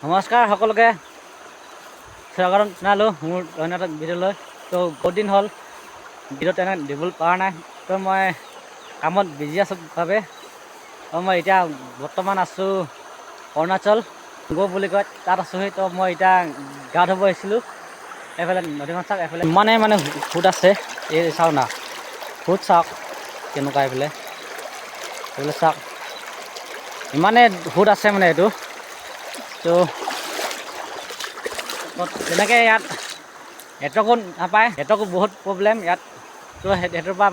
নমস্কাৰ সকলোকে স্বাগতম জনালোঁ মোৰ অন্য এটা ভিডিঅ'লৈ। তো বহুত দিন হ'ল ভিডিঅ' তেনে দিবলৈ পৰা নাই, তো মই কামত বিজি আছোঁ বাবে মই এতিয়া বৰ্তমান আছোঁ অৰুণাচল গো বুলি কয়, তাত আছোঁহি। তো মই এতিয়া গা ধুব আহিছিলোঁ। এইফালে নদীখন চাওক, এইফালে ইমানেই সোঁত আছে, এই চাওক না সোঁত চাওক কেনেকুৱা। এইফালে চাওক ইমানেই সোঁত আছে এইটো। তো তেনেকৈ ইয়াত নেটৱৰ্কো নাপায়, নেটৱৰ্কো বহুত প্ৰব্লেম ইয়াত। তো সেইটোৰ পৰা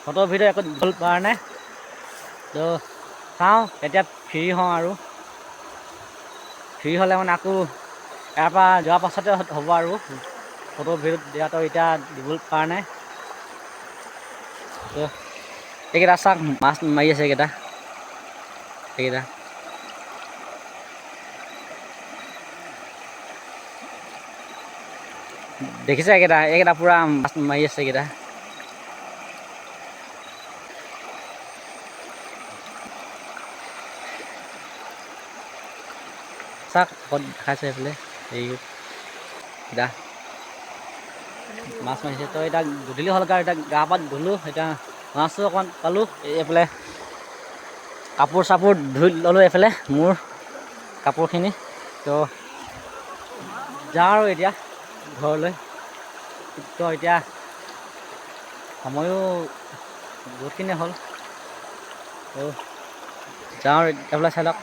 ফটো ভিডিঅ' একো দিবলৈ পৰা নাই। তো চাওঁ এতিয়া ফ্ৰী হওঁ, আৰু ফ্ৰী হ'লে আকৌ ইয়াৰ পৰা যোৱাৰ পাছতে হ'ব আৰু ফটো ভিডিঅ' দিয়াটো এতিয়া দিবলৈ পৰা নাই। তো এইকেইটা চাওক মাছ মাৰি আছে, এইকেইটা দেখিছে, এইকেইটা পুৰা মাছ মাৰি আছে। এইকেইটা চাওক ক'ত দেখাইছে, এইফালে এইকেইটা মাছ মাৰিছে। তো এতিয়া গধূলি হ'ল, এতিয়া গা পা ধুলোঁ, এতিয়া মাছো অকণমান পালোঁ। এইফালে কাপোৰ চাপোৰ ধুই ল'লোঁ, এইফালে মোৰ কাপোৰখিনি। তো যাওঁ আৰু এতিয়া ঘৰলৈ। তো এতিয়া সময়ো বহুতখিনি হ'ল, তো যাওঁ। এইফালে চাই লওক,